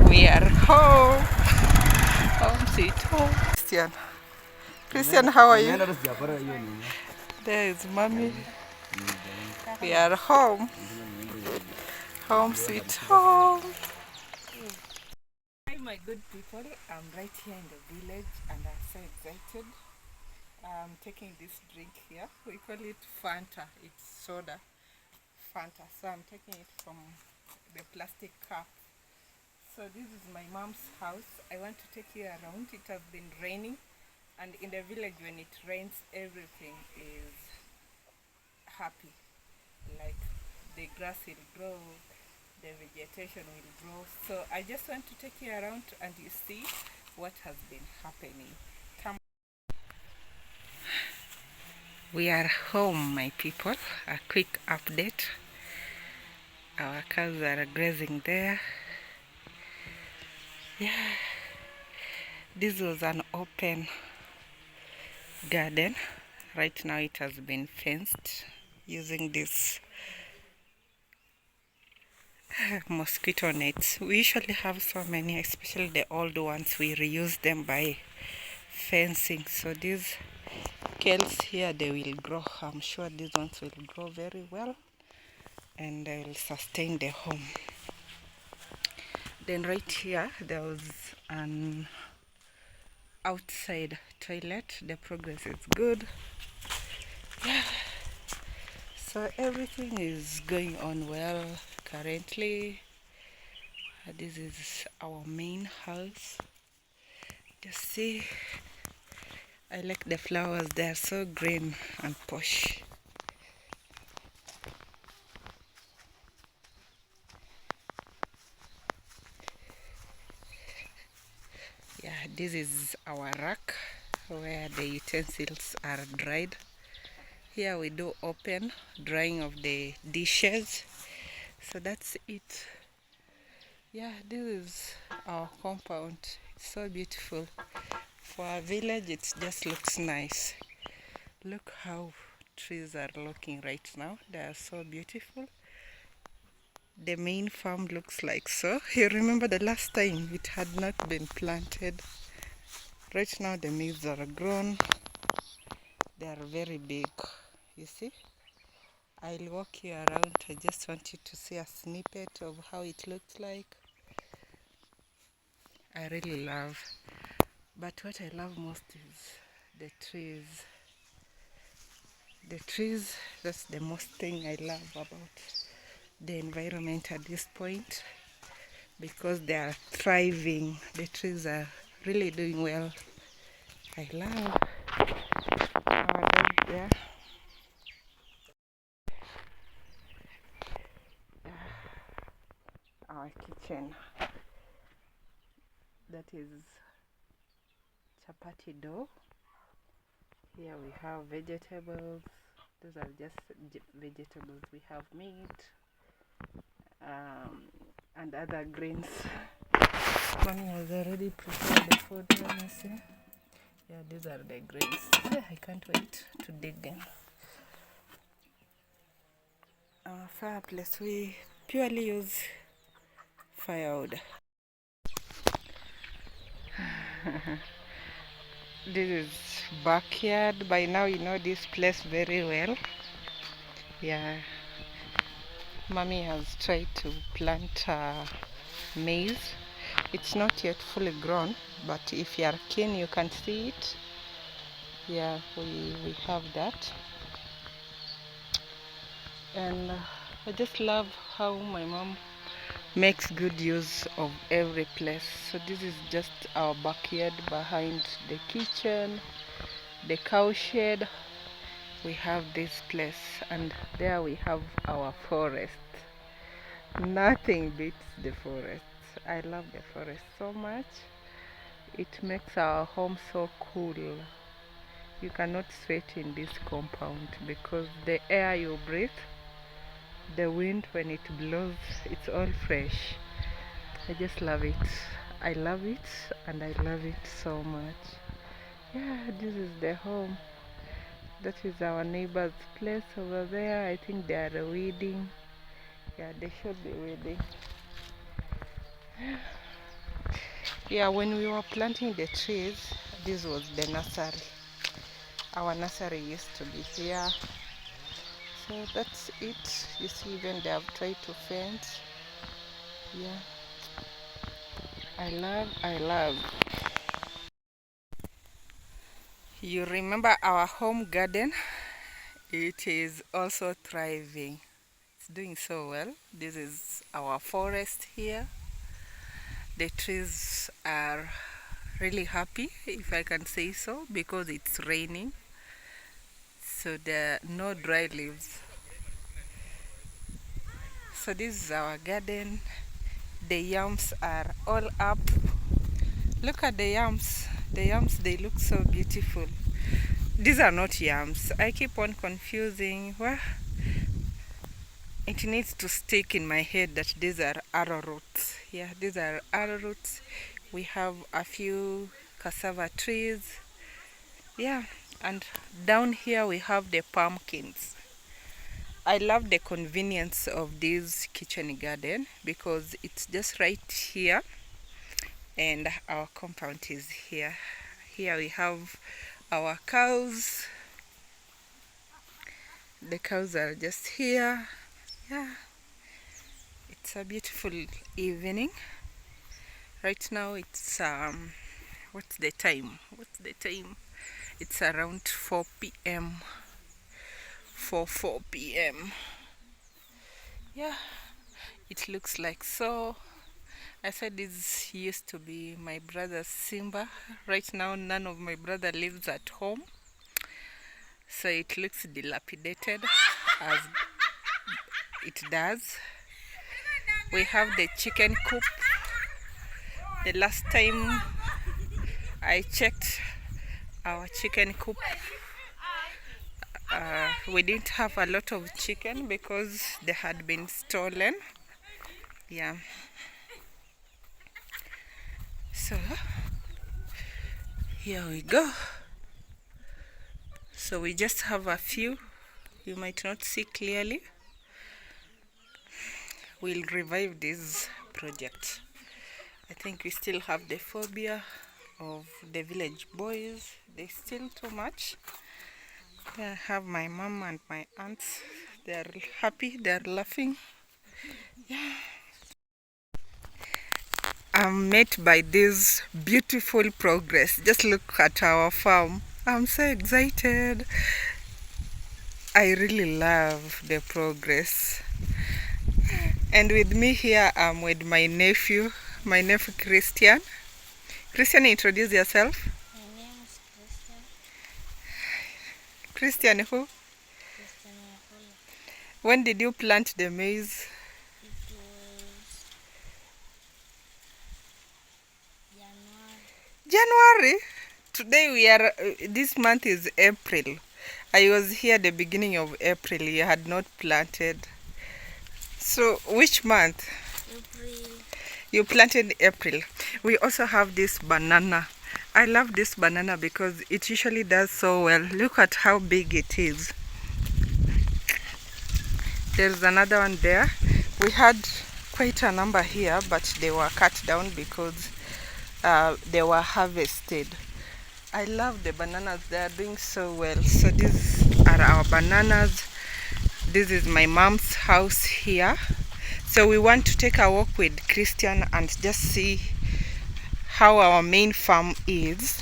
We are home. Home sweet home. Christian, how are you? There is mommy. We are home. Home sweet home. Hi my good people, I'm right here in the village and I'm so excited. I'm taking this drink here. We call it Fanta. It's soda. Fanta. So I'm taking it from the plastic cup. So this is my mom's house. I want to take you around. It has been raining, and in the village when it rains everything is happy. Like the grass will grow, the vegetation will grow. So I just want to take you around and you see what has been happening. Come. We are home, my people. A quick update. Our cows are grazing there. Yeah, this was an open garden. Right now it has been fenced using this mosquito nets. We usually have so many, especially the old ones. We reuse them by fencing. So these kales here, they will grow. I'm sure these ones will grow very well and they will sustain the home. Then right here there was an outside toilet. The progress is good. Yeah. So everything is going on well currently. This is our main house. Just see, I like the flowers. They are so green and posh. Yeah, this is our rack where the utensils are dried. Here we do open drying of the dishes. So that's it. Yeah, this is our compound. It's so beautiful. For a village, it just looks nice. Look how trees are looking right now. They are so beautiful. The main farm looks like so. You remember the last time it had not been planted. Right now the maize are grown. They are very big. You see? I'll walk you around. I just want you to see a snippet of how it looks like. I really love. But what I love most is the trees. The trees, that's the most thing I love about the environment at this point, because they are thriving. The trees are really doing well. I love our dog there. Our kitchen. That is chapati dough. Here we have vegetables. Those are just vegetables. We have meat. and other greens. Mommy has already prepared the food. Let me see. Yeah, these are the greens. I can't wait to dig in. Our fireplace, we purely use firewood. This is backyard. By now you know this place very well. Yeah, Mommy has tried to plant maize. It's not yet fully grown, but if you are keen you can see it. Yeah, we have that. And I just love how my mom makes good use of every place. So this is just our backyard behind the kitchen, the cow shed. We have this place, and there we have our forest. Nothing beats the forest. I love the forest so much. It makes our home so cool. You cannot sweat in this compound because the air you breathe, the wind when it blows, it's all fresh. I just love it. I love it, and I love it so much. Yeah, this is the home. That is our neighbor's place over there. I think they are weeding. Yeah, they should be weeding. Yeah, when we were planting the trees, this was the nursery. Our nursery used to be here. So that's it. You see, even they have tried to fence. Yeah, I love. You remember our home garden? It is also thriving. It's doing so well. This is our forest here. The trees are really happy, if I can say so, because it's raining. So there are no dry leaves. So this is our garden. The yams are all up. Look at the yams. The yams, they look so beautiful. These are not yams. I keep on confusing. Well, it needs to stick in my head that these are arrowroots. Yeah, these are arrowroots. We have a few cassava trees. Yeah, and down here we have the pumpkins. I love the convenience of this kitchen garden because it's just right here and our compound is here. Here we have our cows. The cows are just here. Yeah, it's a beautiful evening. Right now it's what's the time? What's the time? It's around 4 p.m. 4 p.m. Yeah, it looks like so. I said this used to be my brother's Simba. Right now none of my brother lives at home. So it looks dilapidated as it does. We have the chicken coop. The last time I checked our chicken coop, we didn't have a lot of chicken because they had been stolen. Yeah. So here we go. So we just have a few. You might not see clearly. We'll revive this project. I think we still have the phobia of the village boys. They steal too much. I have my mom and my aunts. They're happy, they're laughing. Yeah. I'm met by this beautiful progress. Just look at our farm. I'm so excited. I really love the progress. And with me here, I'm with my nephew Christian. Christian, introduce yourself. My name is Christian. Christian who? Christian Wafula. When did you plant the maize? It was January. January. Today we are, this month is April. I was here the beginning of April. You had not planted. So which month? April. You planted April. We also have this banana. I love this banana because it usually does so well. Look at how big it is. There's another one there. We had quite a number here, but they were cut down because they were harvested. I love the bananas. They are doing so well. So these are our bananas. This is my mom's house here. So we want to take a walk with Christian and just see how our main farm is.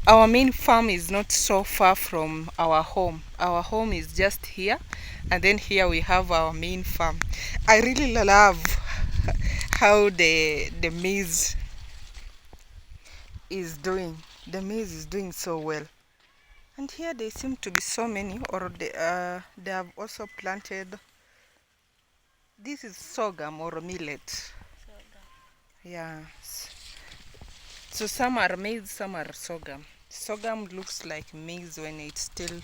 Our main farm is not so far from our home. Our home is just here, and then here we have our main farm. I really love how the maize is doing. The maize is doing so well. And here they seem to be so many, or they have also planted. This is sorghum or millet. Sorghum. Yeah. So some are maize, some are sorghum. Sorghum looks like maize when it's still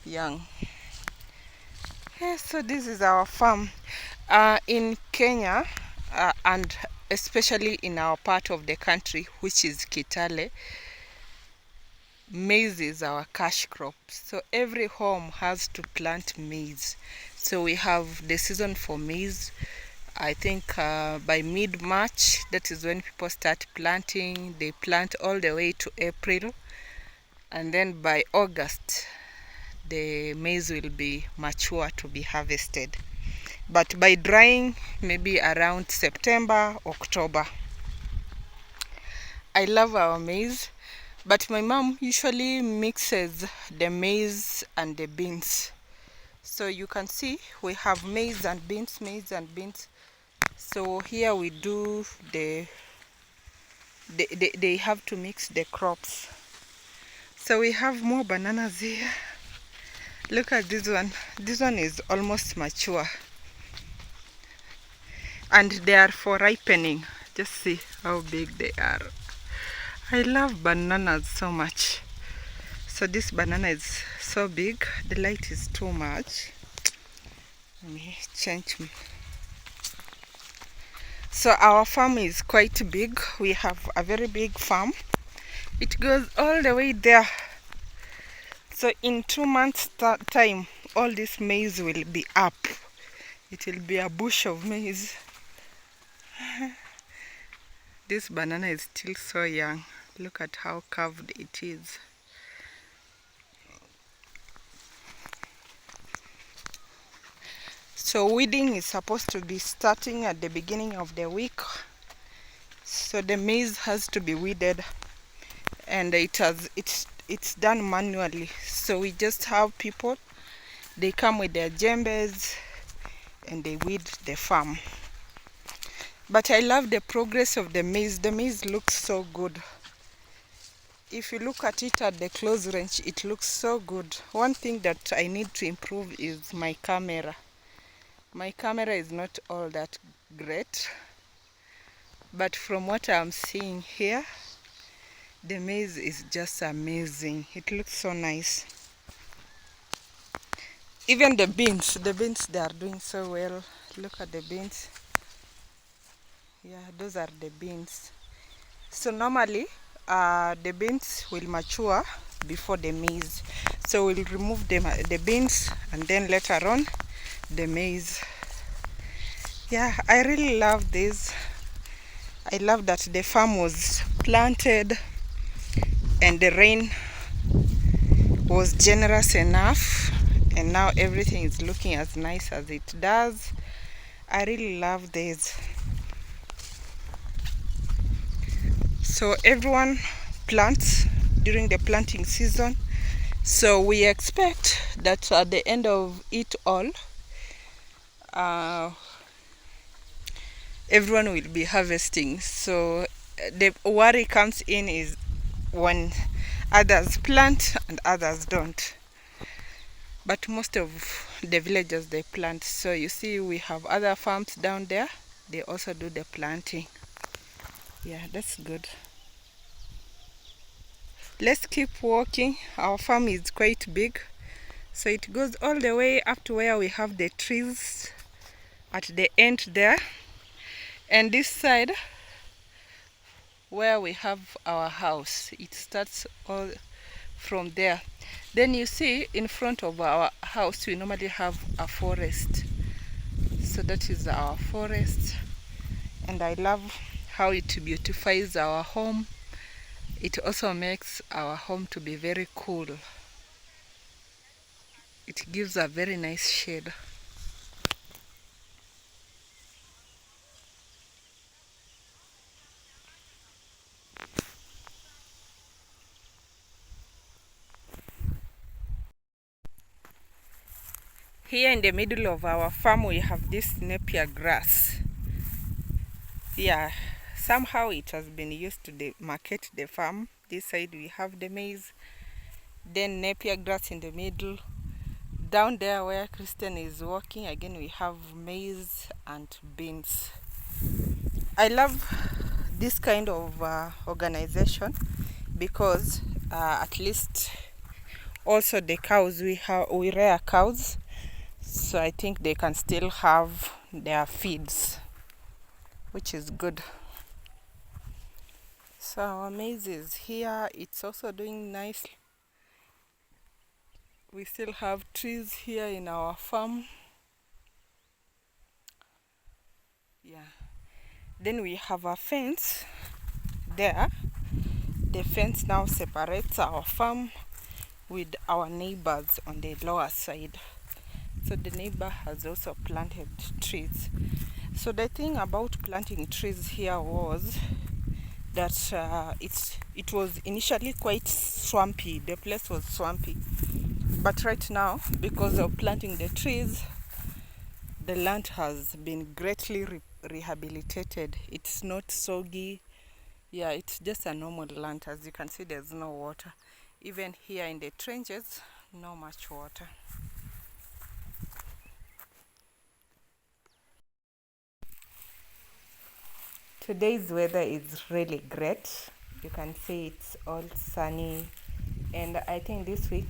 young. Yeah, so this is our farm. In Kenya, and especially in our part of the country, which is Kitale, maize is our cash crop. So every home has to plant maize. So we have the season for maize. I think by mid-March, that is when people start planting. They plant all the way to April. And then by August, the maize will be mature to be harvested. But by drying, maybe around September, October. I love our maize, but my mom usually mixes the maize and the beans. So you can see we have maize and beans, maize and beans. So here we do they have to mix the crops. So we have more bananas here. Look at this one. This one is almost mature. And they are for ripening. Just see how big they are. I love bananas so much. So this banana is so big. The light is too much. Let me change. So our farm is quite big. We have a very big farm. It goes all the way there. So in 2 months time, all this maize will be up. It will be a bush of maize. This banana is still so young. Look at how curved it is. So weeding is supposed to be starting at the beginning of the week. So the maize has to be weeded, and it's done manually. So we just have people, they come with their jembes and they weed the farm. But I love the progress of the maize. The maize looks so good. If you look at it at the close range, it looks so good. One thing that I need to improve is my camera. My camera is not all that great, but from what I'm seeing here, the maize is just amazing. It looks so nice. Even the beans, they are doing so well. Look at the beans. Yeah, those are the beans. So normally, the beans will mature before the maize. So we'll remove the beans, and then later on, the maize. Yeah, I really love this. I love that the farm was planted and the rain was generous enough, and now everything is looking as nice as it does. I really love this. So everyone plants during the planting season. So we expect that at the end of it all, everyone will be harvesting. So the worry comes in is when others plant and others don't. But most of the villagers, they plant. So you see we have other farms down there. They also do the planting. Yeah, that's good. Let's keep walking. Our farm is quite big. So it goes all the way up to where we have the trees at the end there, and this side where we have our house, it starts all from there. Then you see in front of our house we normally have a forest, so that is our forest, and I love how it beautifies our home. It also makes our home to be very cool. It gives a very nice shade. Here in the middle of our farm we have this napier grass. Yeah, somehow it has been used to market the farm. This side we have the maize, then napier grass in the middle. Down there where Christian is walking, again we have maize and beans. I love this kind of organization because at least also the cows, we rear cows, so I think they can still have their feeds, which is good. So our maize is here, it's also doing nicely. We still have trees here in our farm. Yeah. Then we have a fence there. The fence now separates our farm with our neighbors on the lower side. So the neighbor has also planted trees. So the thing about planting trees here was that it was initially quite swampy. The place was swampy. But right now, because of planting the trees, the land has been greatly rehabilitated. It's not soggy. Yeah, it's just a normal land. As you can see, there's no water. Even here in the trenches, not much water. Today's weather is really great. You can see it's all sunny, and I think this week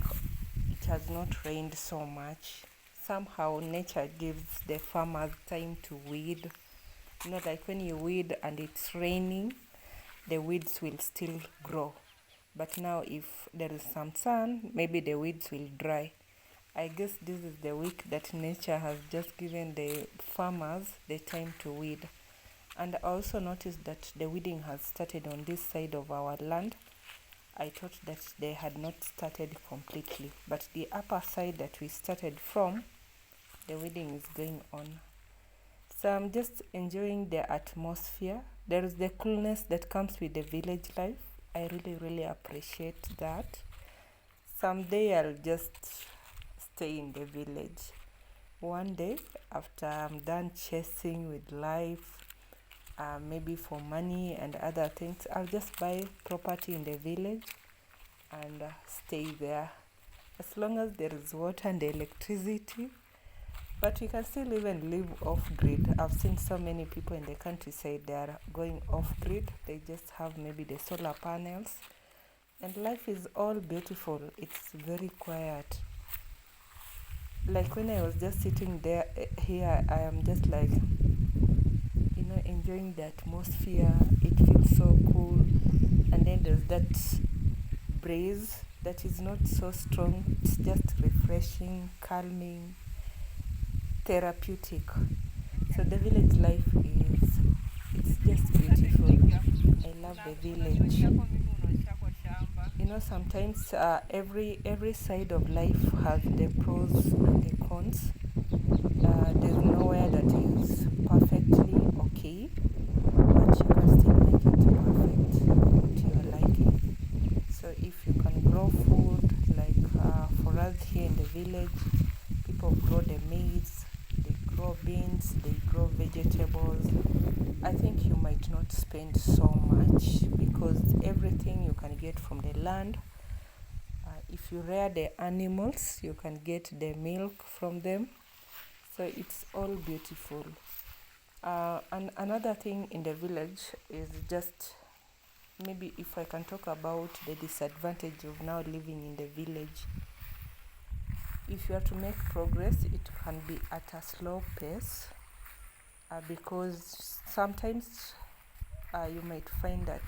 it has not rained so much. Somehow nature gives the farmers time to weed. Not like when you weed and it's raining, the weeds will still grow. But now if there is some sun, maybe the weeds will dry. I guess this is the week that nature has just given the farmers the time to weed. And I also noticed that the weeding has started on this side of our land. I thought that they had not started completely, but the upper side that we started from, the weeding is going on. So I'm just enjoying the atmosphere. There is the coolness that comes with the village life. I really, really appreciate that. Someday I'll just stay in the village. One day, after I'm done chasing with life, maybe for money and other things, I'll just buy property in the village and stay there. As long as there is water and electricity, but we can still even live off grid. I've seen so many people in the countryside, they are going off grid. They just have maybe the solar panels, and life is all beautiful. It's very quiet. Like when I was just sitting there here, I am just like, enjoying the atmosphere. It feels so cool, and then there's that breeze that is not so strong. It's just refreshing, calming, therapeutic. So the village life it's just beautiful. I love the village. Sometimes every side of life has the pros and the cons. There's nowhere that is perfectly okay, but you can still make it perfect to your liking. So if you can grow food, like for us here in the village, people grow the maize, they grow beans, they grow vegetables. I think you might not spend so much because everything you can get from the land. If you rear the animals, you can get the milk from them. So it's all beautiful. And another thing in the village is just, maybe if I can talk about the disadvantage of now living in the village. If you are to make progress, it can be at a slow pace. because sometimes you might find that,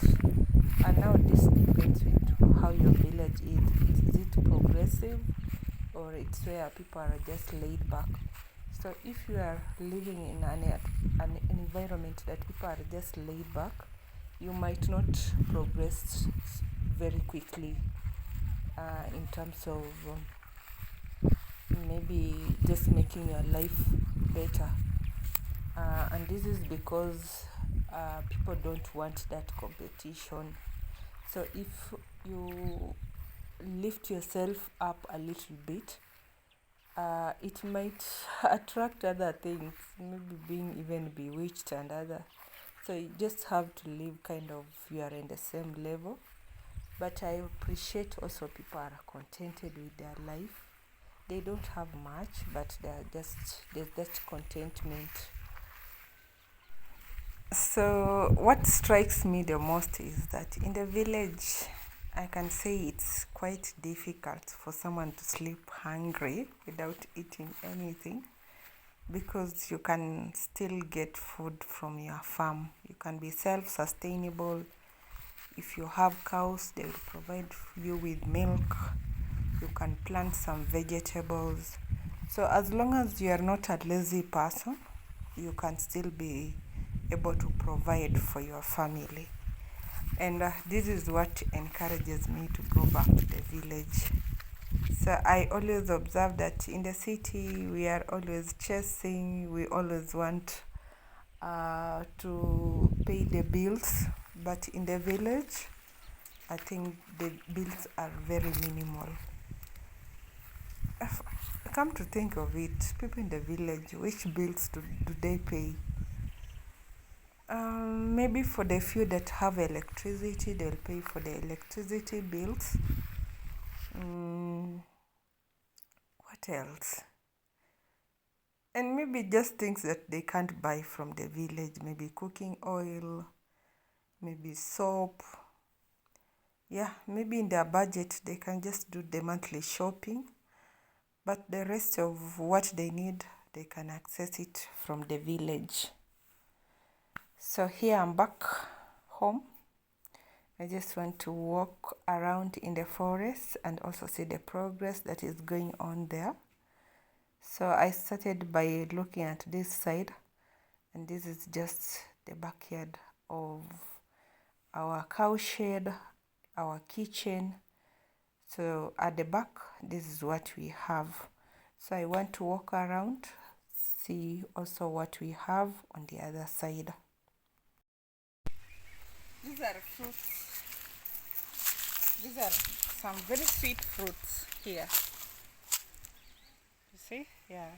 and now this depends with how your village is it progressive or it's where people are just laid back. So if you are living in an environment that people are just laid back, you might not progress very quickly in terms of maybe just making your life better. And this is because people don't want that competition. So if you lift yourself up a little bit, it might attract other things, maybe being even bewitched and other. So you just have to live kind of, you are in the same level. But I appreciate also people are contented with their life. They don't have much, but there's just contentment. So what strikes me the most is that in the village, I can say it's quite difficult for someone to sleep hungry without eating anything, because you can still get food from your farm. You can be self-sustainable. If you have cows, they will provide you with milk. You can plant some vegetables. So as long as you are not a lazy person, you can still be able to provide for your family. And this is what encourages me to go back to the village. So I always observe that in the city we are always chasing, we always want to pay the bills, but in the village I think the bills are very minimal. Come to think of it, people in the village, which bills do they pay? Maybe for the few that have electricity, they'll pay for the electricity bills. What else? And maybe just things that they can't buy from the village, maybe cooking oil, maybe soap. Yeah, maybe in their budget they can just do the monthly shopping, but the rest of what they need, they can access it from the village. So here I'm back home. I just want to walk around in the forest and also see the progress that is going on there. So I started by looking at this side, and this is just the backyard of our cow shed, our kitchen. So at the back, this is what we have. So I want to walk around, see also what we have on the other side. These are fruits. These are some very sweet fruits here. You see? Yeah.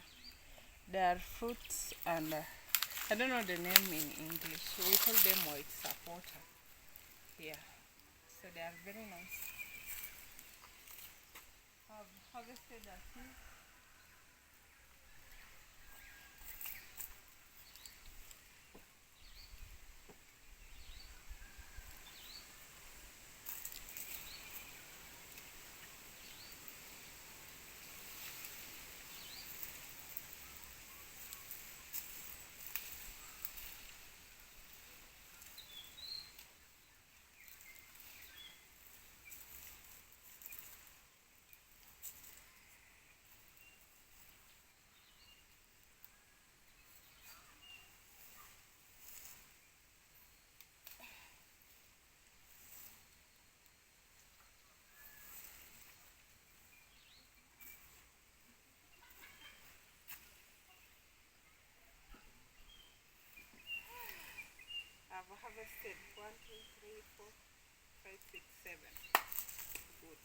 They are fruits, and I don't know the name in English. We call them white sapota. Yeah. So they are very nice. I've harvested a few. I've harvested 1, 2, 3, 4, 5, 6, 7. Good.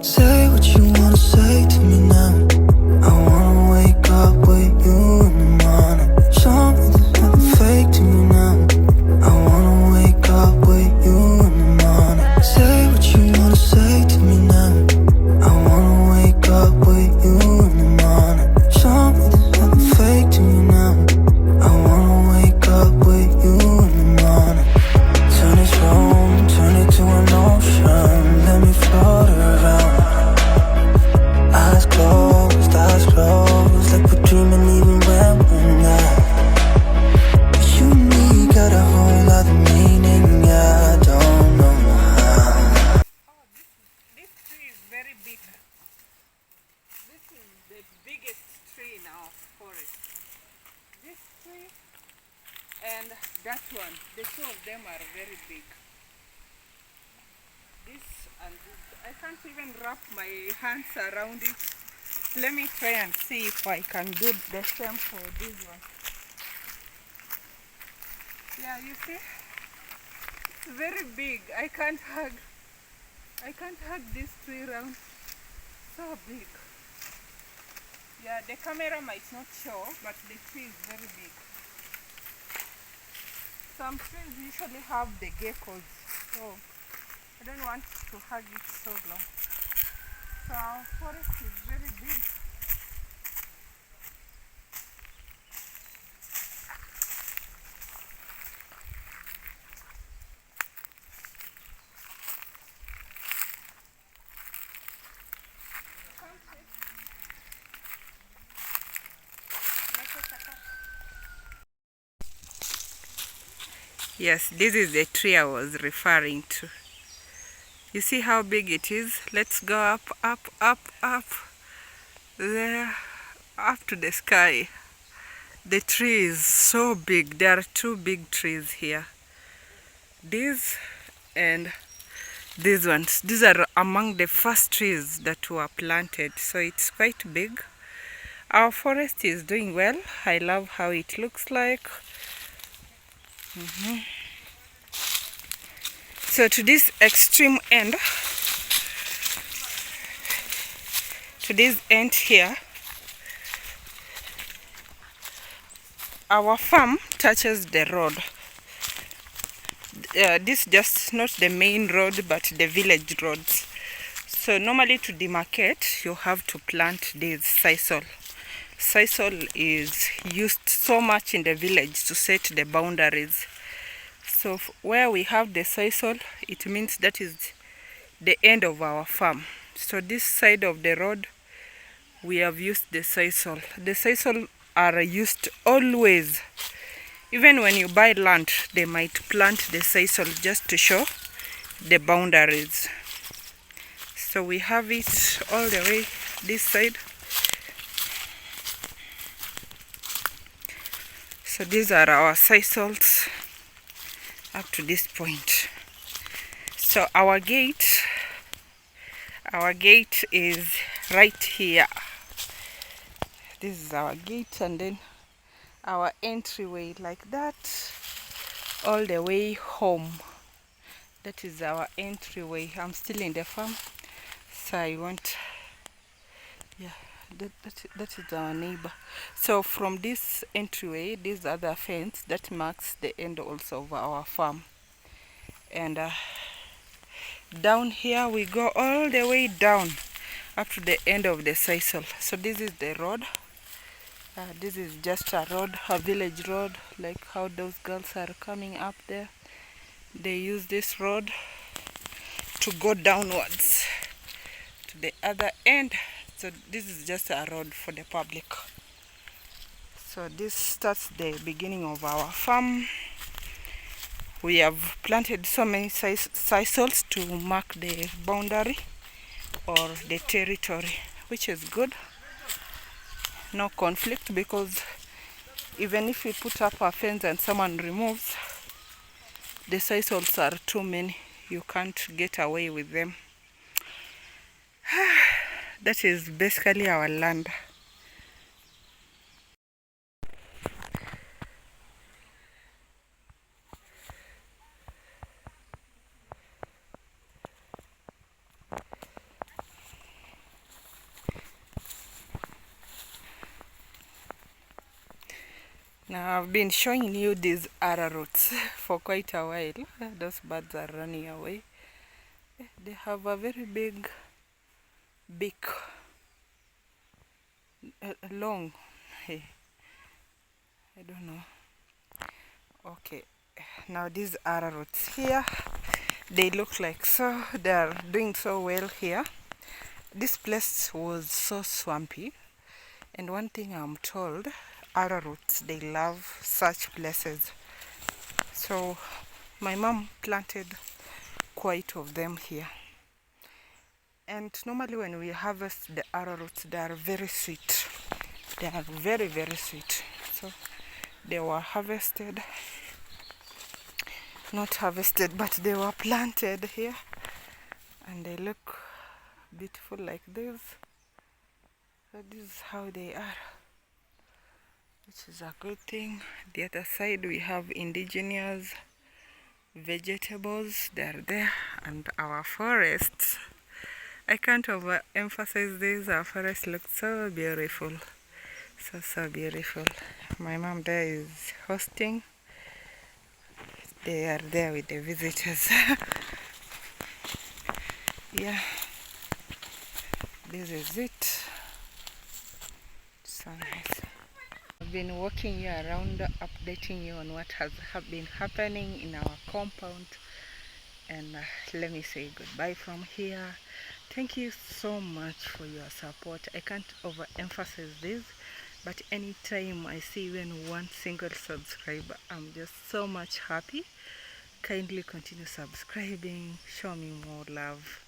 Say what you wanna say to me now. I wanna wake up with you in the morning. Show me there's nothing fake to me now. I wanna wake up with you in the morning. Say what you wanna say to me now. I wanna wake up with you in the morning. the biggest tree in our forest. This tree and that one, the two of them are very big. This and this, I can't even wrap my hands around it. Let me try and see if I can do the same for this one. Yeah, you see? It's very big. I can't hug this tree round. So big. Yeah, the camera might not show, but the tree is very big. Some trees usually have the geckos, so I don't want to hug it so long. So our forest is very big. Yes, this is the tree I was referring to. You see how big it is? Let's go up, up, up, up. There, up to the sky. The tree is so big. There are two big trees here. These and these ones. These are among the first trees that were planted. So it's quite big. Our forest is doing well. I love how it looks like. So to this extreme end, to this end here, our farm touches the road. This just not the main road but the village roads. So normally to demarcate you have to plant this sisal. Sisal is used so much in the village to set the boundaries. So where we have the sisal, it means that is the end of our farm. So this side of the road we have used the sisal. The sisal are used always. Even when you buy land, they might plant the sisal just to show the boundaries. So we have it all the way this side. So these are our sisals up to this point. So our gate is right here. This is our gate, and then our entryway like that all the way home. That is our entryway. I'm still in the farm, so I want, yeah, that is our neighbor. So from this entryway, this other fence, that marks the end also of our farm. And down here we go all the way down up to the end of the sisal. So this is the road. This is just a road, a village road, like how those girls are coming up there. They use this road to go downwards to the other end. So this is just a road for the public. So this starts the beginning of our farm. We have planted so many sisals to mark the boundary or the territory, which is good. No conflict, because even if we put up a fence and someone removes, the sisals are too many. You can't get away with them. That is basically our land. Now I've been showing you these arrowroots for quite a while. Those birds are running away. They have a very big beak, long. Hey, I don't know. Okay, now these arrowroots here, they look like so. They are doing so well here. This place was so swampy, and one thing I'm told, arrowroots, they love such places. So my mom planted quite of them here. And normally when we harvest the arrowroots, they are very sweet. They are very, very sweet. So they were harvested, not harvested, but they were planted here, and they look beautiful like this. So this is how they are, which is a good thing. The other side we have indigenous vegetables. They are there, and our forests. I can't overemphasize this. Our forest looks so beautiful, so beautiful. My mom there is hosting. They are there with the visitors. Yeah, this is it. So nice. I've been walking you around, updating you on what has been happening in our compound. And let me say goodbye from here. Thank you so much for your support. I can't overemphasize this, but anytime I see even one single subscriber, I'm just so much happy. Kindly continue subscribing, show me more love,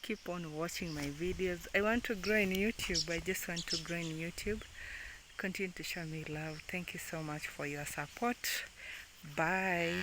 keep on watching my videos. I want to grow in YouTube. I just want to grow in YouTube. Continue to show me love. Thank you so much for your support. Bye.